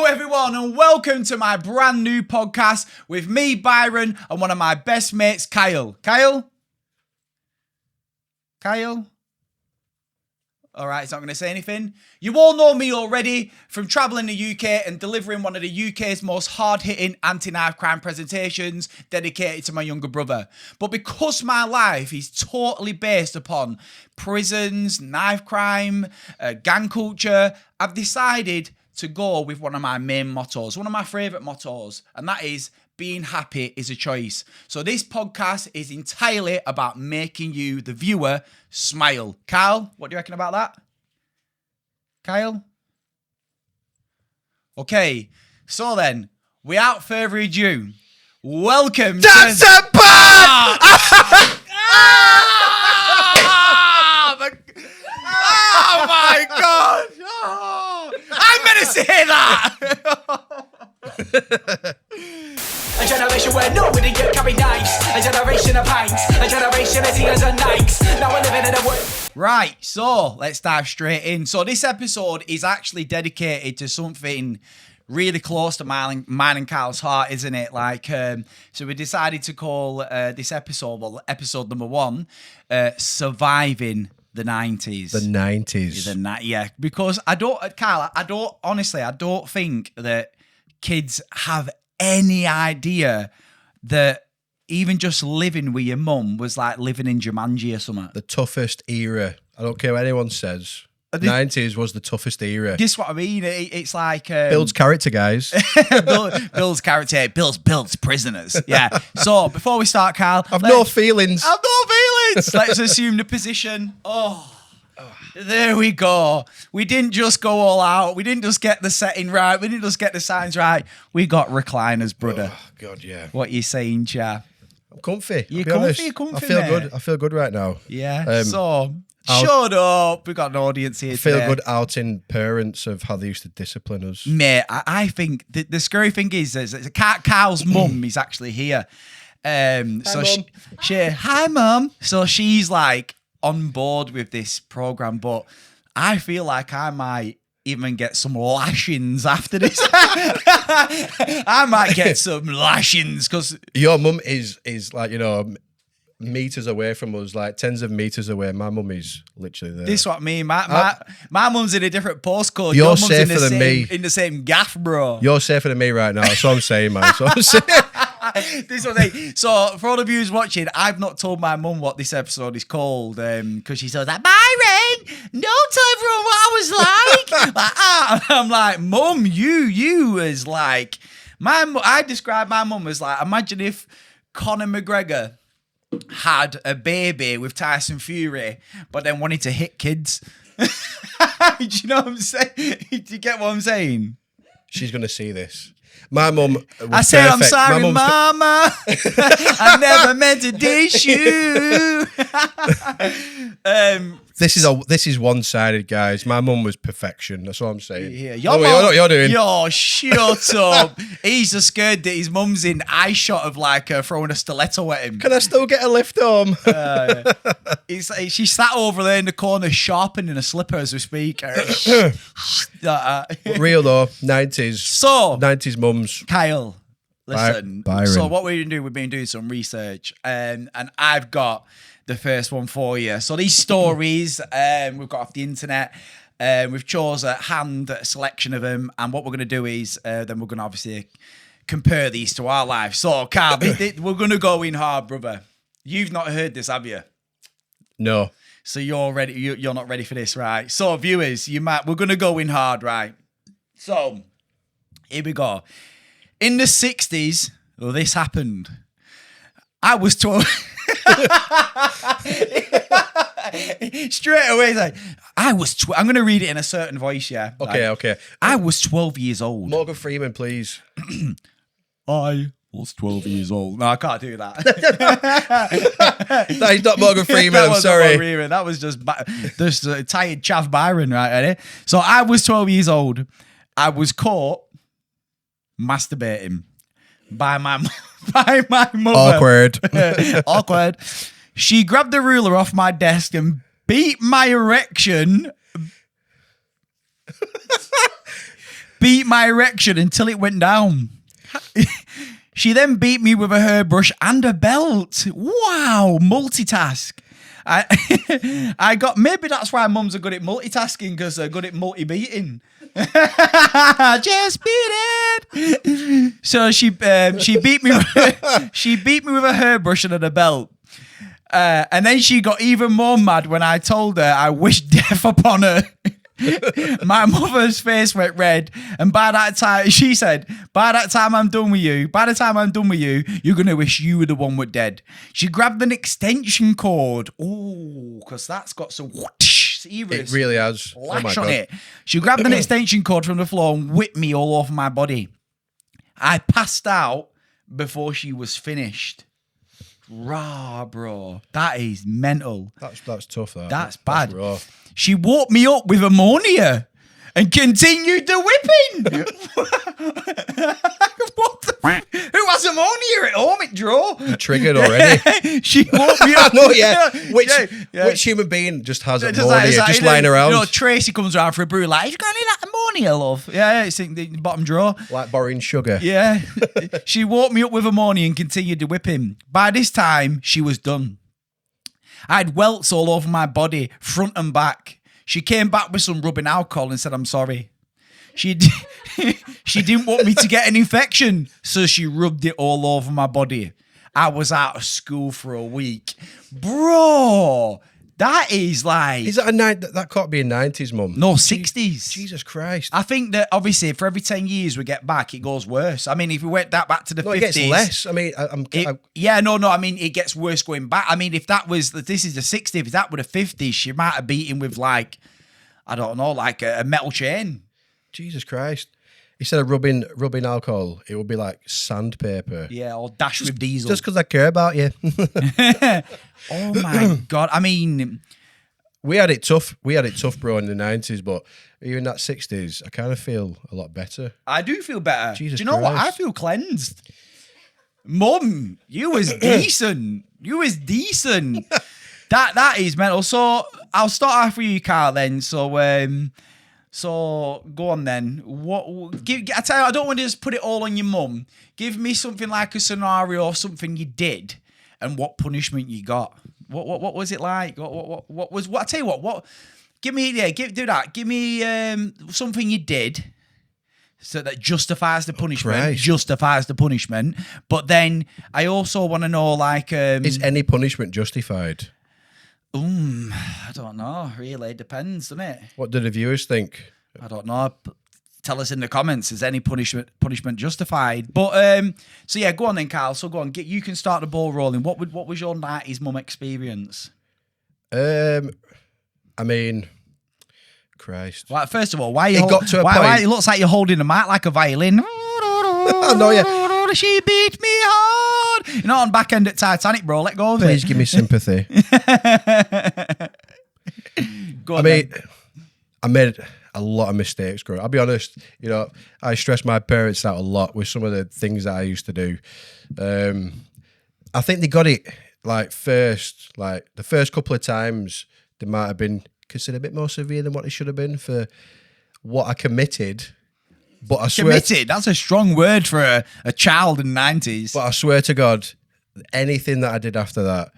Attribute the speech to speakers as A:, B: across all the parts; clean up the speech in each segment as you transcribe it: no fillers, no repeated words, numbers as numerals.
A: everyone, and welcome to my brand new podcast with me, Byron, and one of my best mates, Kyle. Kyle? All right, he's not going to say anything. You all know me already from travelling the UK and delivering one of the UK's most hard-hitting anti-knife crime presentations dedicated to my younger brother. But because my life is totally based upon prisons, knife crime, gang culture, I've decided to go with one of my main mottos, one of my favourite mottos, and that is being happy is a choice. So this podcast is entirely about making you, the viewer, smile. Kyle, what do you reckon about that? Kyle? Okay, so then, without further ado, welcome
B: That's
A: to...
B: a bad!
A: Oh my God! Oh, I'm going to say that!
C: A generation where nobody can carry knives. A generation of pints. A generation of tears and nights. Now we're living in a world.
A: Right, so let's dive straight in. So this episode is actually dedicated to something really close to mine and Kyle's heart, isn't it? So we decided to call this episode, well, episode number 1, Surviving the 90s.
B: The 90s.
A: Yeah, because I don't think that kids have any idea that even just living with your mum was like living in Jumanji or something.
B: The toughest era. I don't care what anyone says. 90s was the toughest era.
A: This is what I mean. It's like...
B: Builds character, guys.
A: Builds character. Builds prisoners. Yeah. So, before we start, Kyle...
B: I've no feelings.
A: Let's assume the position. Oh, there we go. We didn't just go all out. We didn't just get the setting right. We didn't just get the signs right. We got recliners, brother.
B: Oh, God, yeah.
A: What you saying, cha?
B: I'm comfy.
A: You're
B: comfy,
A: comfy,
B: I feel
A: mate.
B: good. I feel good right now.
A: Yeah. Shut up. We got an audience here
B: I feel
A: today.
B: good outing parents of how they used to discipline us.
A: Mate, I think the scary thing is Carl's mum is actually here. Hi, Mum. Hi, Mum. So she's like on board with this program, but I feel like I might even get some lashings after this. I might get some lashings because
B: your mum is like, meters away from us, like tens of meters away. My mum is literally there.
A: This is what I mean. My mum's in a different postcode.
B: You're
A: Your mum's
B: safer than me.
A: In the same gaff, bro.
B: You're safer than me right now. That's what I'm saying, man. That's what I'm saying.
A: This was so for all of you who's watching, I've not told my mum what this episode is called because she's always like, Byron, don't tell everyone what I was like. And I'm like, Mum, you is like I describe my mum as like, imagine if Conor McGregor had a baby with Tyson Fury, but then wanted to hit kids. Do you know what I'm saying? Do you get what I'm saying?
B: She's gonna see this. My mum was
A: I said,
B: perfect.
A: I'm sorry, Mama. I never meant to dish you.
B: This is one-sided, guys. My mum was perfection. That's what I'm saying.
A: Yeah,
B: You know what you're doing?
A: Yo, shut up. He's just scared that his mum's in eye shot of like throwing a stiletto at him.
B: Can I still get a lift home?
A: She's sat over there in the corner sharpening a slipper as we speak.
B: Real though, 90s.
A: So,
B: 90s mums.
A: Kyle, listen.
B: Byron.
A: So what we've been doing some research, and I've got the first one for you. So these stories we've got off the internet. We've chose a hand selection of them, and what we're going to do is then we're going to obviously compare these to our lives. So, Carl, we're going to go in hard, brother. You've not heard this, have you?
B: No.
A: So you're ready. You're not ready for this, right? So, viewers, we're going to go in hard, right? So, here we go. In the 60s, this happened. I was 12. Straight away, like, I'm going to read it in a certain voice, yeah?
B: Okay.
A: I was 12 years old.
B: Morgan Freeman, please.
A: I was 12 years old. No, I can't do that.
B: No, he's not Morgan Freeman, I'm sorry.
A: That was just tired chaff Byron, right? Ready? So I was 12 years old. I was caught masturbating by my mother. Awkward. She grabbed the ruler off my desk and beat my erection beat my erection until it went down. She then beat me with a hairbrush and a belt. Wow, multitask. I got, maybe that's why mums are good at multitasking, because they're good at multi-beating. Just beat it. So she beat me with a hairbrush and a belt. And then she got even more mad when I told her I wished death upon her. My mother's face went red, and by that time, she said, by the time I'm done with you, you're going to wish you were the one with dead. She grabbed an extension cord. Oh, because that's got some serious.
B: It really has.
A: Lash on it. She grabbed an extension cord from the floor and whipped me all over my body. I passed out before she was finished. Rah, bro. That is mental.
B: That's tough, that.
A: That's bad.
B: Raw.
A: She woke me up with ammonia and continued the whipping. What the who has ammonia at home? It draw.
B: Triggered already.
A: She woke me up.
B: No, yeah. Which human being just has ammonia just lying around?
A: You know, Tracy comes around for a brew, like, you got any of that ammonia, love? Yeah, it's in the bottom drawer.
B: Like borrowing sugar.
A: Yeah. She woke me up with ammonia and continued the whipping. By this time, she was done. I had welts all over my body, front and back. She came back with some rubbing alcohol and said, I'm sorry. She didn't want me to get an infection, so she rubbed it all over my body. I was out of school for a week. Bro, that is like...
B: Is that that can't be a 90s, mum?
A: No, 60s.
B: Jesus Christ.
A: I think that, obviously, for every 10 years we get back, it goes worse. I mean, if we went back to the 50s...
B: it gets less. I mean,
A: I mean, it gets worse going back. I mean, if this is the 60s, if that were the 50s, she might have beaten with, like, I don't know, like a metal chain.
B: Jesus Christ. Instead of rubbing alcohol, it would be like sandpaper.
A: Yeah, or dash with diesel.
B: Just because I care about you.
A: Oh my God. I mean...
B: We had it tough, bro, in the 90s, but even that 60s, I kind of feel a lot better.
A: I do feel better.
B: Jesus
A: Do you know what?
B: Christ.
A: I feel cleansed. Mum, you was decent. That is mental. So I'll start off with you, Carl, then. So go on then. I tell you, I don't want to just put it all on your mum. Give me something like a scenario of something you did and what punishment you got. What was it like? What was what? I tell you what. Give me do that. Give me something you did. So that justifies the punishment.
B: Christ.
A: Justifies the punishment. But then I also want to know, like,
B: is any punishment justified?
A: I don't know. Really, depends, doesn't it?
B: What do the viewers think?
A: I don't know. Tell us in the comments. Is any punishment justified? But so yeah, go on then, Carl. So go on. You can start the ball rolling. What was your 90s mum experience?
B: I mean, Christ.
A: Well, first of all, why you
B: got to a
A: why
B: point.
A: it looks like you're holding a mic like a violin?
B: I know, yeah.
A: She beat me hard. You're not on back end at Titanic, bro. Let go of
B: Please
A: it.
B: give me sympathy.
A: Go on, then.
B: I made a lot of mistakes growing up. I'll be honest, I stressed my parents out a lot with some of the things that I used to do. I think they got it the first couple of times they might have been considered a bit more severe than what it should have been for what I committed. But I swear...
A: Committed? That's a strong word for a child in the 90s.
B: But I swear to God, anything that I did after that,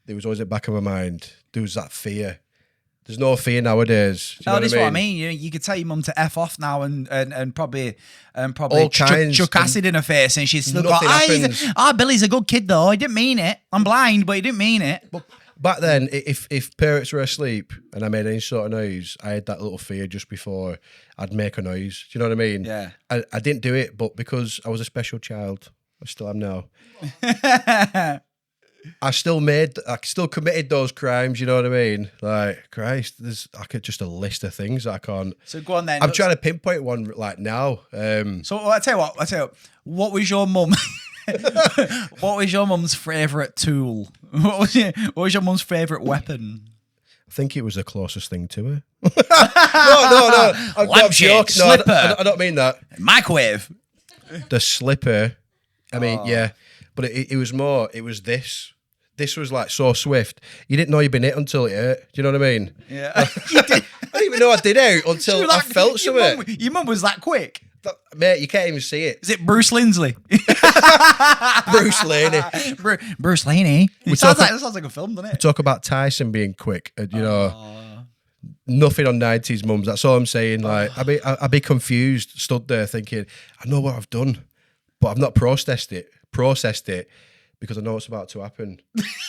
B: there was always at the back of my mind, there was that fear. There's no fear nowadays. Do you know
A: This is
B: what
A: what I mean. You could tell your mum to F off now and probably
B: All kinds,
A: chuck acid in her face, and she's still
B: nothing
A: got,
B: happens.
A: Billy's a good kid though. He didn't mean it. I'm blind, but he didn't mean it.
B: But back then, if parents were asleep and I made any sort of noise, I had that little fear just before I'd make a noise. Do you know what I mean?
A: Yeah.
B: I didn't do it, but because I was a special child, I still am now. I still committed those crimes, you know what I mean? Like, Christ, there's just a list of things that I can't.
A: So go on then.
B: I'm trying to pinpoint one like now.
A: So I tell you what. What was your mum? What was your mum's favourite tool? What was your mum's favourite weapon?
B: I think it was the closest thing to her. No.
A: Lampshade, slipper.
B: I don't mean that.
A: Microwave.
B: The slipper. I mean, yeah. But it was more, it was this. this was like so swift. You didn't know you'd been hit until it hurt. Do you know what I mean?
A: Yeah. You did.
B: I didn't even know I did out until I felt something.
A: Your mum was that quick.
B: Mate, you can't even see it.
A: Is it Bruce Lindsley?
B: Bruce Laney.
A: Bruce Laney. It sounds like a film, doesn't it?
B: Talk about Tyson being quick. You know, nothing on 90s mums. That's all I'm saying. Like, I'd be confused, stood there thinking, I know what I've done, but I've not processed it because I know what's about to happen.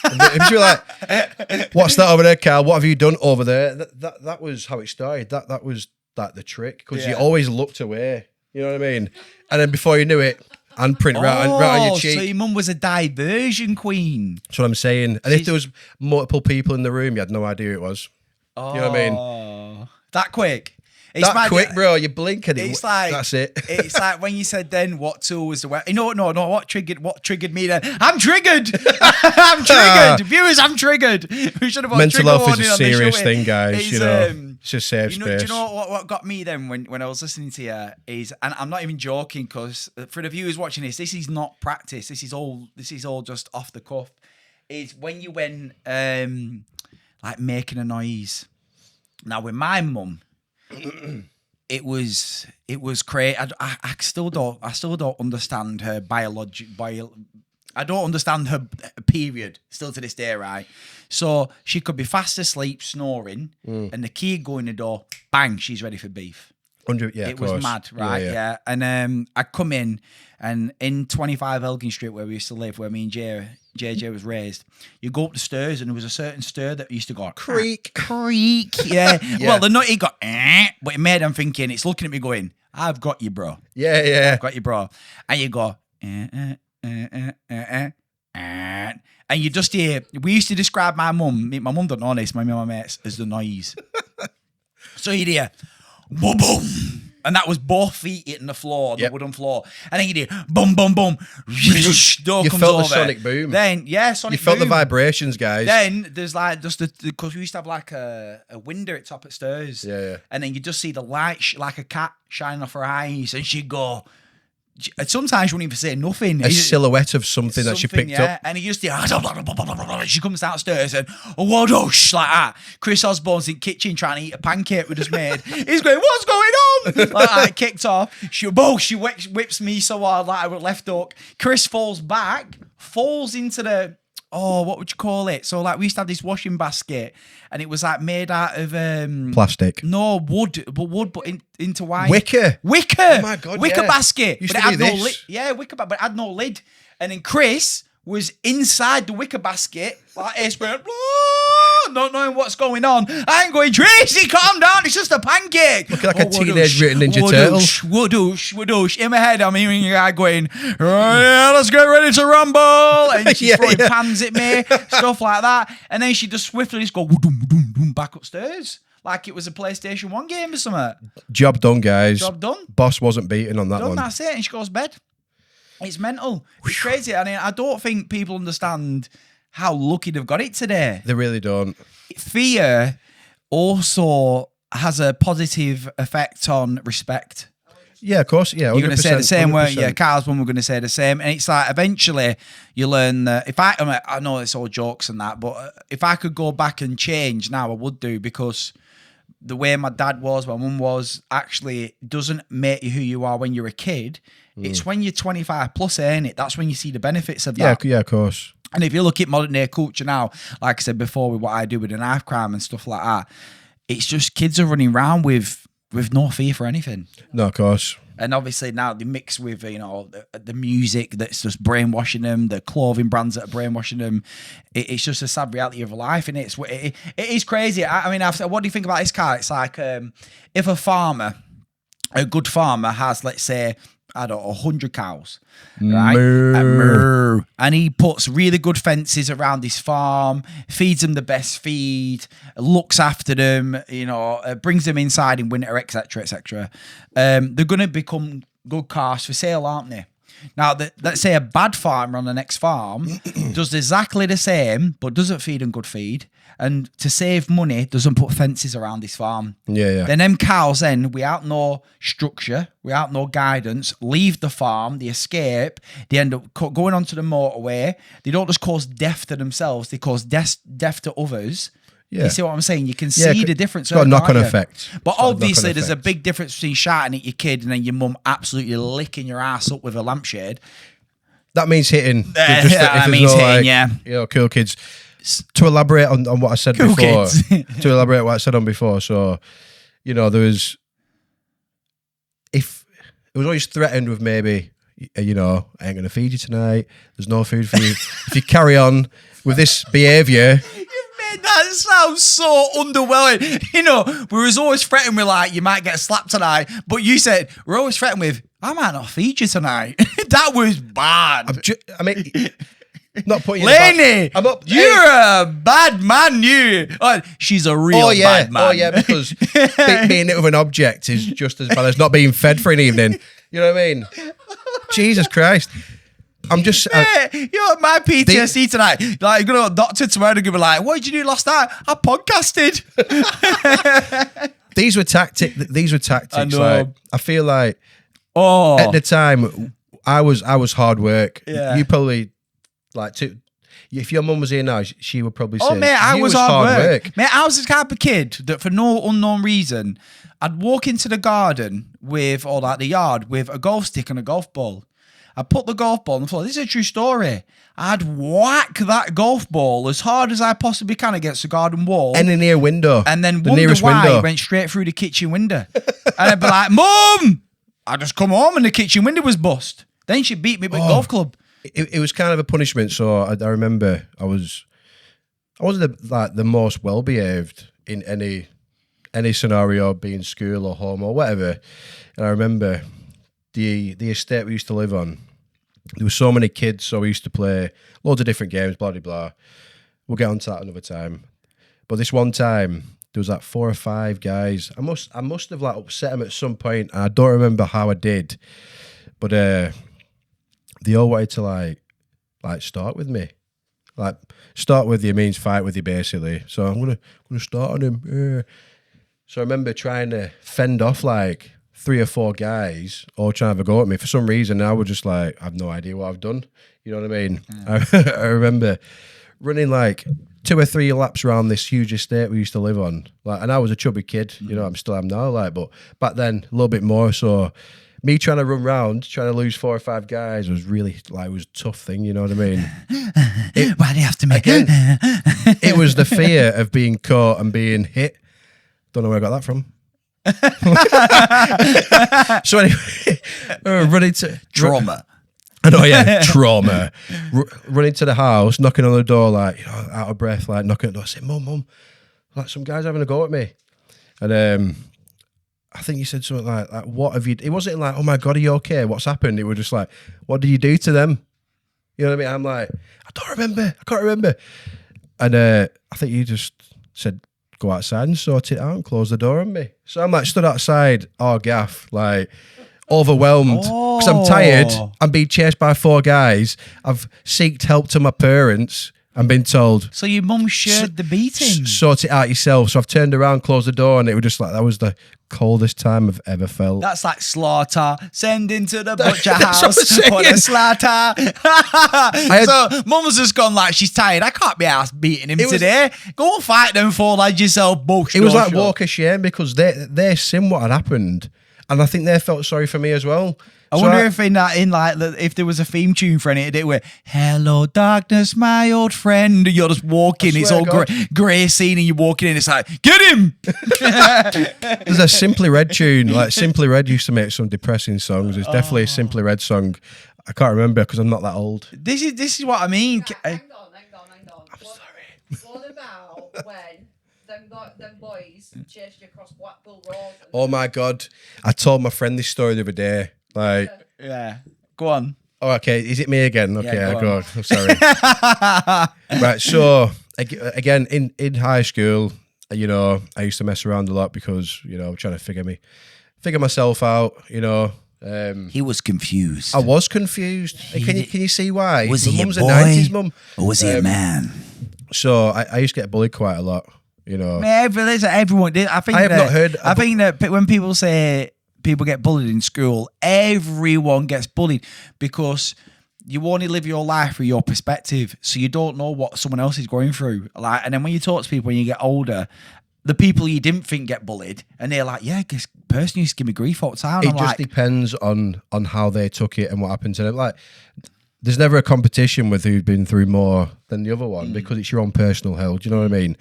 B: And if you're like, what's that over there, Carl? What have you done over there? That was how it started. That was like the trick, because you always looked away. You know what I mean? And then before you knew it, handprint right on your cheek.
A: So your mum was a diversion queen.
B: That's what I'm saying. And if there was multiple people in the room, you had no idea who it was. You know what I mean?
A: That quick. It's
B: that quick, bro. You blink and
A: it's like,
B: that's it.
A: It's like when you said then what tool was the weapon. No, what triggered me then? I'm triggered. I'm triggered. Viewers, I'm triggered. We should have put
B: mental
A: trigger
B: health is a
A: warning on this,
B: serious
A: shouldn't we?
B: thing, guys.
A: It's,
B: you know, it's just safe
A: do
B: space.
A: you know what got me then when I was listening to you is, and I'm not even joking, because for the viewers watching this is not practice. This is all just off the cuff. Is when you went like making a noise. Now with my mum, it was crazy. I still don't understand her I don't understand her period still to this day, right? So she could be fast asleep, snoring, and the key go in the door, bang, she's ready for beef.
B: 100, yeah,
A: it was mad, right? Yeah. And I come in, and in 25 Elgin Street, where we used to live, where me and JJ was raised, you go up the stairs, and there was a certain stair that used to go
B: creak.
A: Yeah. Well, the nutty got, but it made them thinking, it's looking at me going, I've got you, bro.
B: Yeah.
A: I've got you, bro. And you go, and you just hear, we used to describe my mum don't know this, my mates, as the noise. So you'd hear, boom, boom. And that was both feet hitting the floor, the wooden floor. And then you did boom, boom, boom. Door
B: you
A: comes
B: felt
A: over.
B: the sonic boom.
A: Then, sonic
B: boom. You felt
A: boom.
B: the vibrations, guys.
A: Then there's like just because we used to have like a window at top of stairs.
B: Yeah. And
A: then you just see the light like a cat shining off her eyes, and she'd go. Sometimes you wouldn't even say nothing.
B: A silhouette of something that she picked up.
A: And he just she comes downstairs and whoosh like that. Chris Osborne's in the kitchen trying to eat a pancake we just made. He's going, what's going on? Like that, kicked off. She whips me so hard like I was left hook. Chris falls back, falls into the what would you call it? So like we used to have this washing basket, and it was like made out of
B: plastic.
A: No, wood, but into white.
B: Wicker.
A: Oh
B: my God,
A: wicker basket.
B: Used
A: but
B: to
A: it had
B: do
A: no
B: this.
A: lid. Yeah, wicker, but it had no lid. And then Chris was inside the wicker basket, like this, going, not knowing what's going on. I'm going, Tracy, calm down. It's just a pancake.
B: Looking like a teenage Mutant Ninja Turtle.
A: Whoosh. In my head, I'm hearing a guy going, let's get ready to rumble. And she's throwing pans at me, stuff like that. And then she just swiftly just go, back upstairs. Like it was a PlayStation 1 game or something.
B: Job done, guys.
A: Job done.
B: Boss wasn't beaten on that one.
A: That's it. And she goes to bed. It's mental. It's crazy. I mean, I don't think people understand how lucky they've got it today.
B: They really don't.
A: Fear also has a positive effect on respect.
B: Yeah, of course. Yeah, 100%,
A: you're going to say the same,
B: 100%.
A: weren't you? Carl's one were going to say the same. And it's like, eventually, you learn that I know it's all jokes and that, but if I could go back and change now, I would do, because the way my dad was, my mum was, actually doesn't make you who you are when you're a kid. It's when you're 25 plus, ain't it? That's when you see the benefits of that.
B: Yeah, of course.
A: And if you look at modern day culture now, like I said before, with what I do with the knife crime and stuff like that, it's just kids are running around with no fear for anything.
B: No, of course.
A: And obviously now they mix with, the music that's just brainwashing them, the clothing brands that are brainwashing them. It's just a sad reality of life, and it is crazy. I mean, what do you think about this car? It's like if a good farmer has, let's say, I don't know, 100 cows, right? And he puts really good fences around his farm, feeds them the best feed, looks after them, brings them inside in winter, etc., etc. They're going to become good cars for sale, aren't they? Now, let's say a bad farmer on the next farm does exactly the same, but doesn't feed them good feed, and to save money, doesn't put fences around his farm.
B: Yeah.
A: Then them cows, then without no structure, without no guidance, leave the farm, they escape, they end up going onto the motorway. They don't just cause death to themselves, they cause death to others.
B: Yeah.
A: You see what I'm saying? You can see the difference.
B: It's got a knock-on effect.
A: But obviously, there's a big difference between shouting at your kid and then your mum absolutely licking your ass up with a lampshade.
B: That means hitting.
A: That means hitting, yeah.
B: You know, cool kids. To elaborate on what I said
A: Cool
B: before.
A: kids.
B: To elaborate what I said on before. So, you know, there was... If it was always threatened with maybe, you know, I ain't going to feed you tonight. There's no food for you. If you carry on with this behaviour...
A: That sounds so underwhelming. You know, we was always threatened with like, you might get slapped tonight. But you said, we're always threatened with, I might not feed you tonight. That was bad.
B: I mean, not putting you
A: Laney,
B: I'm up.
A: You're a bad man, you. Oh, she's a real bad man.
B: Oh, yeah, because being it with an object is just as bad as not being fed for an evening. You know what I mean? Jesus Christ. I'm just...
A: you know, my PTSD tonight, like, you're going to a doctor tomorrow and be like, what did you do last night? I podcasted.
B: These were tactics.
A: I know.
B: Like, I feel like
A: Oh,
B: at the time, I was hard work.
A: Yeah.
B: You probably, like, if your mum was here now, she would probably say,
A: oh, mate, I
B: you
A: was hard work. Mate, I was the type of kid that for no unknown reason, I'd walk into the garden with, or like the yard, with a golf stick and a golf ball. I'd put the golf ball on the floor. This is a true story. I'd whack that golf ball as hard as I possibly can against the garden wall.
B: Any near window.
A: And then
B: the
A: wonder
B: nearest
A: why
B: window.
A: it went straight through the kitchen window. And I'd be like, Mum! I just come home and the kitchen window was bust. Then she beat me with a golf club.
B: It was kind of a punishment. So I remember I wasn't the most well behaved in any scenario, be in school or home or whatever. And I remember the estate we used to live on. There were so many kids, so we used to play loads of different games, blah blah blah. We'll get onto that another time. But this one time, there was like 4 or 5 guys. I must have like upset them at some point, and I don't remember how I did. But they all wanted to like start with me. Like, start with you means fight with you, basically. So I'm gonna start on him. Yeah. So I remember trying to fend off like 3 or 4 guys all trying to have a go at me. For some reason, I was just like, I have no idea what I've done. You know what I mean? I remember running like 2 or 3 laps around this huge estate we used to live on. Like, and I was a chubby kid, you know, I'm still am now, like, but back then a little bit more. So me trying to run around, trying to lose 4 or 5 guys was really like, it was a tough thing, you know what I mean?
A: Why do you have to make
B: again, it was the fear of being caught and being hit. Don't know where I got that from. So anyway, running to
A: trauma.
B: I know, yeah, trauma. Running to the house, knocking on the door, like, you know, out of breath, like knocking at the door, saying, Mum, like some guy's having a go at me. And I think you said something like, what have you? It wasn't like, oh my God, are you okay? What's happened? It was just like, what did you do to them? You know what I mean? I'm like, I can't remember. And I think you just said, go outside and sort it out and close the door on me. So I'm like stood outside, gaff, like overwhelmed because I'm tired. I'm being chased by 4 guys. I've sought help to my parents and been told.
A: So your mum shared the beating.
B: Sort it out yourself. So I've turned around, closed the door, and it was just like, that was the coldest time I've ever felt.
A: That's like slaughter. Send into the butcher
B: That's
A: house for the slaughter. So mum's just gone like, she's tired. I can't be asked beating him today. Go and fight them 4 lads yourself. Bullshit.
B: It was like walk of shame because they seen what had happened, and I think they felt sorry for me as well.
A: I wonder if if there was a theme tune for any, it were "Hello Darkness, my old friend." You're just walking, it's all grey scene, and you're walking in. It's like, get him.
B: There's a Simply Red tune. Like Simply Red used to make some depressing songs. There's definitely a Simply Red song. I can't remember because I'm not that old.
A: This is what I mean.
D: Hang on. I'm sorry. What about when them boys chased you across Blackpool Road?
B: Oh my God! I told my friend this story the other day. Like,
A: yeah, go on.
B: Oh, okay. Is it me again? Okay,
A: yeah,
B: go on. I'm sorry. Right. So again, in high school, you know, I used to mess around a lot because, you know, trying to figure myself out. You know,
A: he was confused.
B: I was confused. Can you see why?
A: Was
B: My
A: he
B: mum's
A: a boy?
B: a 90s mum,
A: or was he a man?
B: So I used to get bullied quite a lot, you know.
A: Everyone did. I think
B: I have not heard.
A: I think that when people say people get bullied in school, everyone gets bullied because you only live your life through your perspective, so you don't know what someone else is going through. Like, and then when you talk to people when you get older, the people you didn't think get bullied, and they're like, "Yeah, this person used to give me grief all the time."
B: It just depends on how they took it and what happened to them. Like, there's never a competition with who's been through more than the other one because it's your own personal hell. Do you know what I mean?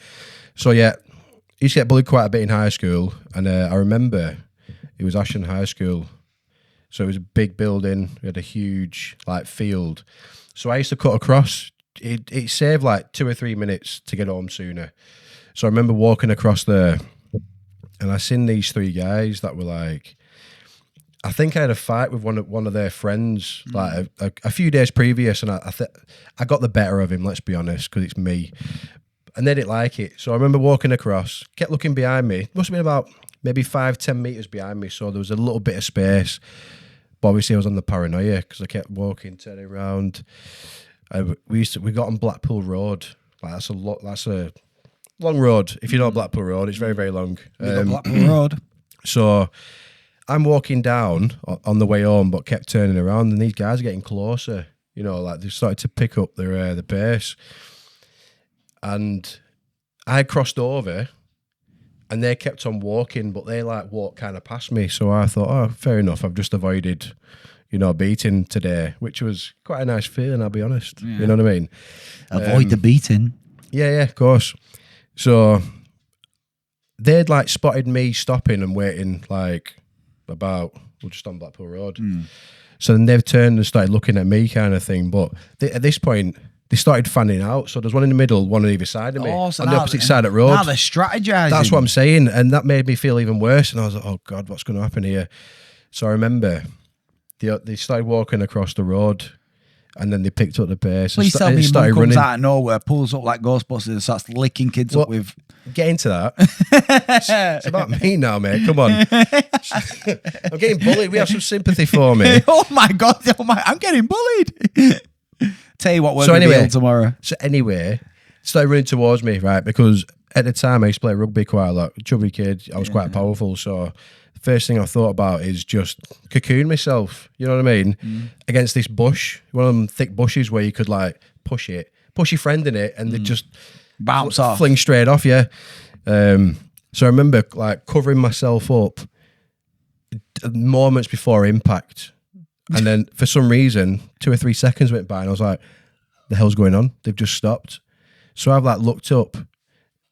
B: So yeah, I used to get bullied quite a bit in high school, and I remember it was Ashton High School. So it was a big building. We had a huge field. So I used to cut across. It saved 2 or 3 minutes to get home sooner. So I remember walking across there, and I seen these 3 guys that were I think I had a fight with one of their friends a few days previous, and I got the better of him. Let's be honest, because it's me, and they didn't like it. So I remember walking across, kept looking behind me. Must have been about maybe 5-10 meters behind me, so there was a little bit of space. But obviously, I was on the paranoia because I kept walking, turning around. We got on Blackpool Road. That's a long road. If you know Blackpool Road, it's very, very long.
A: Blackpool Road.
B: So I'm walking down on the way home, but kept turning around, and these guys are getting closer. You know, they started to pick up the pace, and I crossed over. And they kept on walking, but they walked kind of past me. So I thought, oh, fair enough. I've just avoided, beating today, which was quite a nice feeling, I'll be honest. Yeah. You know what I mean?
A: Avoid the beating.
B: Yeah, of course. So they'd spotted me stopping and waiting we're just on Blackpool Road. So then they've turned and started looking at me kind of thing. But at this point, they started fanning out. So there's one in the middle, one on either side of me, on the opposite side of the road.
A: Now they're strategizing.
B: That's what I'm saying. And that made me feel even worse. And I was like, oh, God, what's going to happen here? So I remember they started walking across the road, and then they picked up the pace.
A: Please tell me your mum comes
B: running
A: out of nowhere, pulls up like Ghostbusters and starts licking kids up with...
B: Get into that. It's about me now, mate. Come on. I'm getting bullied. We have some sympathy for me.
A: Oh, my God. I'm getting bullied. Tell you what, we're going to be tomorrow.
B: So anyway, started running towards me, right? Because at the time I used to play rugby quite a lot. Chubby kid, I was quite powerful. So the first thing I thought about is just cocoon myself, you know what I mean? Against this bush, one of them thick bushes where you could push your friend in it, and they just
A: bounce off,
B: fling straight off, yeah. So I remember covering myself up moments before impact. And then for some reason, 2 or 3 seconds went by, and I was like, the hell's going on? They've just stopped. So I've looked up,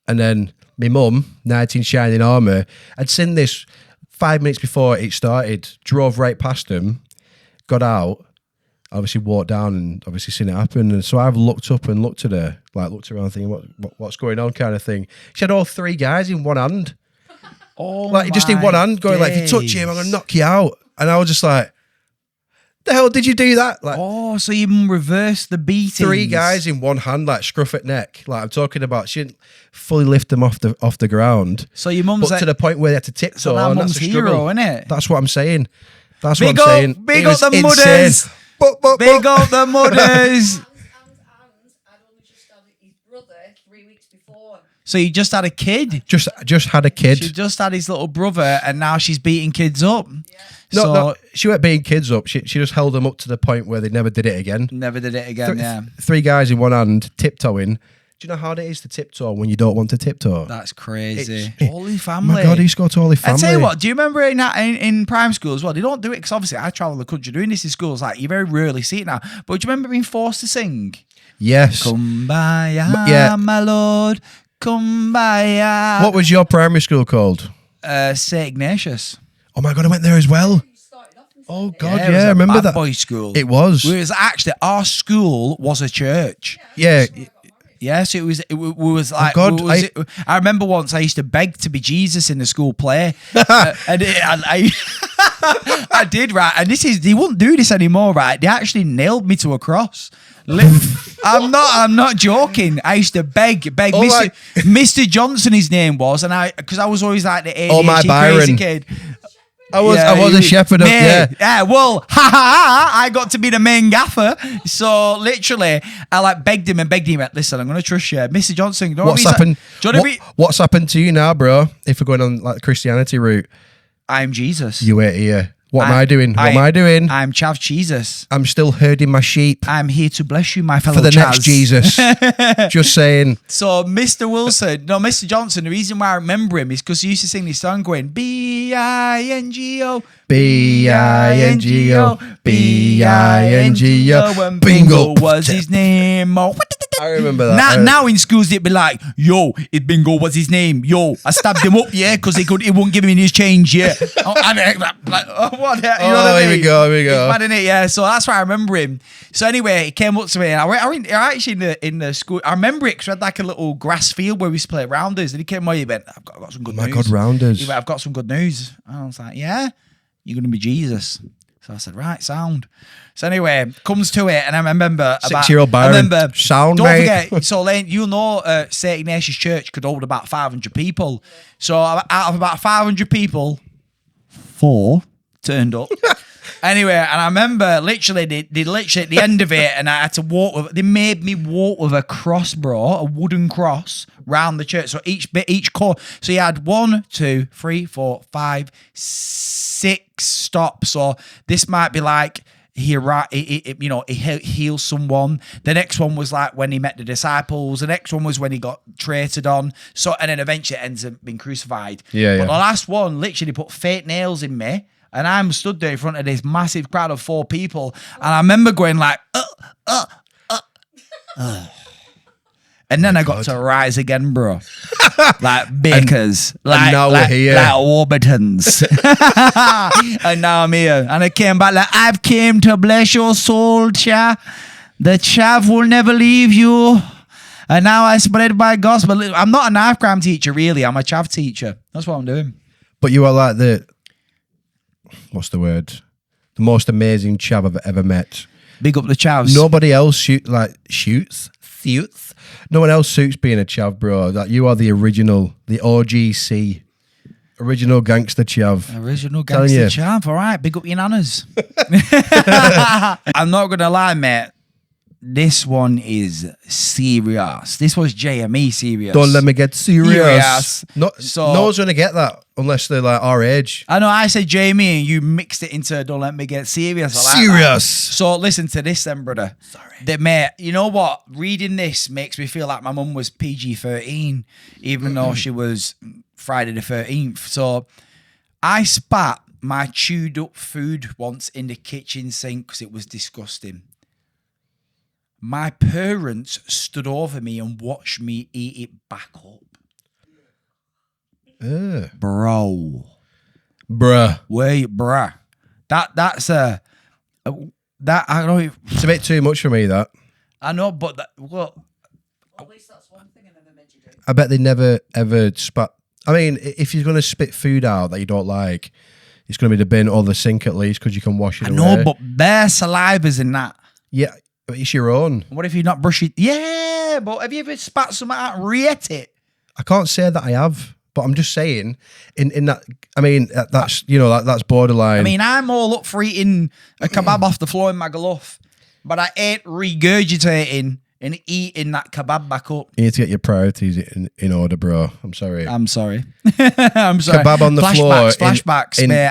B: and then my mum, 19 shining armour, had seen this 5 minutes before it started, drove right past them, got out, obviously walked down and obviously seen it happen. And so I've looked up and looked at her, looked around thinking, what's going on kind of thing. She had all 3 guys in one hand.
A: Oh,
B: just in one hand, going if you touch him, I'm going to knock you out. And I was just like, the hell did you do that?
A: So you reversed the beating.
B: 3 guys in one hand, scruff at neck. I'm talking about, she didn't fully lift them off the ground.
A: So your mum's
B: to the point where they had to tiptoe.
A: So that mum's hero, isn't it?
B: That's what I'm saying. That's
A: big
B: what I'm saying.
A: Big up the mudders. Big up the mudders.
D: And I'd only just had his brother 3 weeks before.
A: So you just had a kid?
B: Just had a kid.
A: She just had his little brother, and now she's beating kids up. Yeah.
B: No, she weren't beating kids up. She just held them up to the point where they never did it again.
A: Yeah.
B: 3 guys in one hand, tiptoeing. Do you know how hard it is to tiptoe when you don't want to tiptoe?
A: That's crazy. Holy Family.
B: Oh my God, he's got Holy Family.
A: I tell you what, do you remember in primary school as well? They don't do it because obviously I travel the country doing this in schools. You very rarely see it now. But do you remember being forced to sing?
B: Yes.
A: Kumbaya, my lord. Kumbaya.
B: What was your primary school called?
A: St. Ignatius.
B: Oh my God, I went there as well. Oh God, yeah, I remember
A: bad
B: that.
A: Boy school.
B: It was.
A: Whereas actually our school was a church.
B: Yeah.
A: Yes, it was. It was like.
B: God,
A: I remember once I used to beg to be Jesus in the school play, and I did, right. And they wouldn't do this anymore, right? They actually nailed me to a cross. I'm not joking. I used to beg. Mr. Johnson, his name was, and because I was always like the ADHD crazy kid.
B: I was a shepherd.
A: Yeah, well, I got to be the main gaffer. So literally, I like begged him. Listen, I'm gonna trust you, Mr. Johnson. You know
B: What's
A: what
B: happened?
A: What's
B: happened to you now, bro? If we're going on like the Christianity route,
A: I'm Jesus.
B: you ain't here. What am I doing? What am I doing?
A: I'm Chav Jesus.
B: I'm still herding my sheep
A: I'm here to bless you, my fellow
B: for the
A: Chaz.
B: next Jesus. Just saying.
A: So Mr. Johnson, the reason why I remember him is because he used to sing this song going B-I-N-G-O,
B: B-I-N-G-O, B-I-N-G-O,
A: and
B: Bingo
A: was his name. Oh,
B: I remember that.
A: Now in schools they'd be like, yo, it Bingo was his name. Yo, I stabbed him up, yeah, because he wouldn't give me his change, yeah. What? You know what I mean?
B: Here we go.
A: It's mad, innit? Yeah, so that's why I remember him. So anyway, he came up to me, and I went actually in the school. I remember it because we had like a little grass field where we used to play rounders, and he came over, he went, I've got some good news.
B: My God, rounders.
A: He went, I've got some good news. And I was like, yeah, you're going to be Jesus. So I said, right, sound. So anyway, comes to it, and I remember
B: 6-year-old Byron. Sound,
A: don't
B: mate.
A: forget, so Lane, you know, St. Ignatius Church could hold about 500 people. So out of about 500 people, 4 turned up. Anyway, and I remember literally, they literally at the end of it, and I had to they made me walk with a cross, bro, a wooden cross round the church. So each core, so you had 1, 2, 3, 4, 5, 6 stops. So this might be like, he heals someone. The next one was like when he met the disciples. The next one was when he got traited on. So, and then eventually it ends up being crucified.
B: Yeah,
A: but
B: yeah.
A: the last one literally put fake nails in me. And I'm stood there in front of this massive crowd of 4 people. And I remember going like, And then I got to rise again, bro. Like bakers.
B: And now we're here.
A: Like Warburtons. And now I'm here. And I came back like, I've came to bless your soul, Chav. The Chav will never leave you. And now I spread my gospel. I'm not a knife crime teacher, really. I'm a Chav teacher. That's what I'm doing.
B: But you are like what's the word? The most amazing chav I've ever met.
A: Big up the Chavs.
B: Nobody else shoots. No one else suits being a chav, bro. Like you are the original, the OGC, original gangster chav.
A: Original
B: Telling
A: gangster
B: you.
A: chav. All right, big up your nanas. I'm not gonna lie, mate. This one is serious. This was JME serious.
B: Don't let me get serious. No
A: So-
B: one's gonna get that unless they're like our age.
A: I know I said JME and you mixed it into don't let me get serious. I like that.
B: Serious.
A: So listen to this then, brother. Sorry. Mate, you know what? Reading this makes me feel like my mum was PG-13, even though she was Friday the 13th. So I spat my chewed up food once in the kitchen sink because it was disgusting. My parents stood over me and watched me eat it back up. Bro.
B: Bruh.
A: Wait, bruh. That's I don't know.
B: It's a bit too much for me, that.
A: I know, but well,
D: At least that's one thing I never made you do.
B: I bet they never ever spat. I mean, if you're going to spit food out that you don't like, it's going to be the bin or the sink at least because you can wash it
A: I
B: away.
A: know, but bare saliva's in that.
B: Yeah, but it's your own.
A: What if you not brush it? Yeah, but have you ever spat something out and re-ate it?
B: I can't say that I have, but I'm just saying, in that, I mean, that's, that's borderline.
A: I mean, I'm all up for eating a kebab off the floor in my glove, but I ain't regurgitating and eating that kebab back up.
B: You need to get your priorities in order, bro. I'm sorry.
A: I'm sorry. I'm sorry.
B: Kebab on the floor.
A: Flashbacks, mate.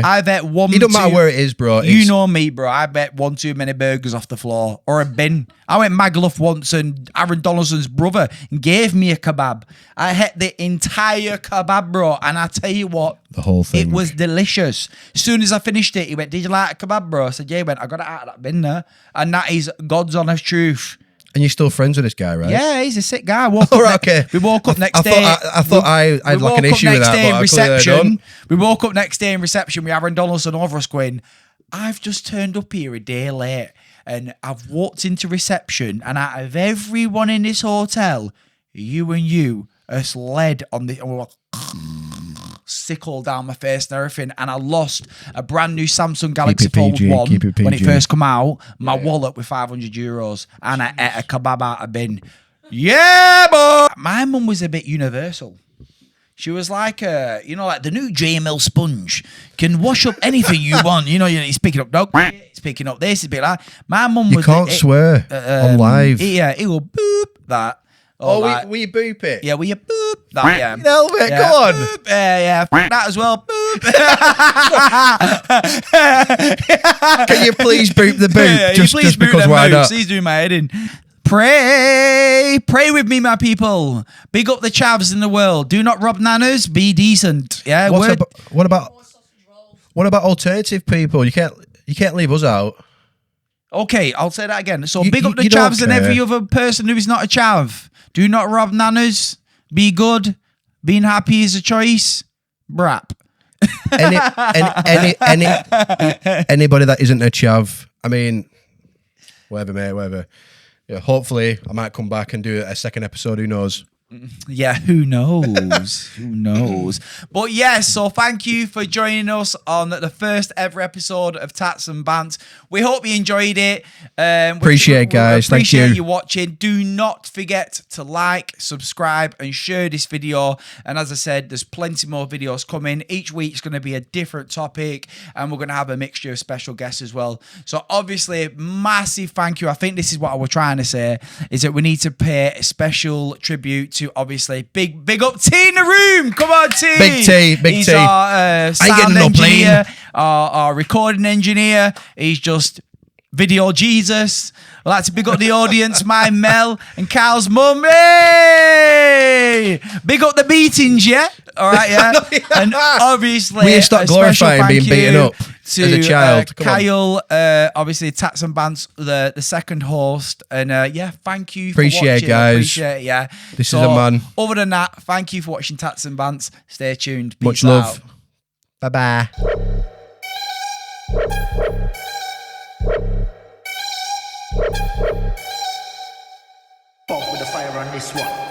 A: I bet one.
B: It don't matter where it is, bro.
A: You know me, bro. I bet one too many burgers off the floor or a bin. I went Magaluf once and Aaron Donaldson's brother gave me a kebab. I had the entire kebab, bro. And I tell you what,
B: the whole thing.
A: It was delicious. As soon as I finished it, he went, "Did you like a kebab, bro?" I said, "Yeah." He went, "I got it out of that bin there." And that is God's honest truth.
B: And you're still friends with this guy, right?
A: Yeah, he's a sick guy.
B: All right, okay.
A: We woke up next day.
B: I thought I had like an issue with that, but I clearly don't.
A: We woke up next day in reception with Aaron Donaldson over us going, "I've just turned up here a day late and I've walked into reception and out of everyone in this hotel, you has led on the..." And we're like, sick all down my face and everything, and I lost a brand new Samsung Galaxy Fold 1 when it first come out, my wallet with €500 and I ate a kebab out of bin. Yeah, boy. My mum was a bit universal. She was like, like the new J-Mill sponge can wash up anything you want. He's picking up dog, he's picking up this. It's a bit like my mum was.
B: You can't swear on live.
A: Yeah, he will boop that.
B: Oh, we boop it?
A: Yeah, will you boop that? Yeah.
B: Help it,
A: Yeah,
B: come on.
A: Boop. Yeah, that as well. Boop.
B: Can you please boop the boop?
A: Yeah,
B: just because why not?
A: He's doing my head in. Pray with me, my people. Big up the chavs in the world. Do not rob nanas. Be decent. Yeah.
B: What about
D: More sausage rolls.
B: what about alternative people? You can't leave us out.
A: Okay, I'll say that again. So
B: You-
A: big up the
B: you don't
A: chavs and
B: care.
A: every other person who is not a chav. Do not rob nanas. Be good. Being happy is a choice. Brap.
B: Anybody that isn't a chav, I mean, whatever, mate, whatever. Yeah, hopefully I might come back and do a second episode. Who knows?
A: Yeah, who knows? Who knows? But yes, so thank you for joining us on the first ever episode of Tats and Bants. We hope you enjoyed it.
B: Appreciate it, guys. Thank
A: Appreciate
B: you.
A: you watching. Do not forget to like, subscribe, and share this video. And as I said, there's plenty more videos coming. Each week's going to be a different topic, and we're going to have a mixture of special guests as well. So obviously, massive thank you. I think this is what I was trying to say, is that we need to pay a special tribute to obviously big up T in the room. Come on, T.
B: Big T, big
A: He's
B: T.
A: our sound
B: getting no
A: engineer, our recording engineer. He's just video Jesus. I'd like to big up the audience, my Mel and Carl's mum. Hey! Big up the beatings, yeah? All right, yeah? And obviously,
B: We start
A: a special
B: glorifying
A: thank
B: being beaten
A: you
B: up
A: to,
B: as a child. Come on.
A: Kyle, obviously Tats and Bants, the second host, and yeah, thank you.
B: Appreciate
A: for
B: it,
A: watching.
B: guys.
A: Appreciate it, yeah.
B: This is a man.
A: Other than that, thank you for watching Tats and Bants. Stay tuned. Peace
B: Much love.
A: out.
B: Bye bye.
C: Fuck with the fire on this one.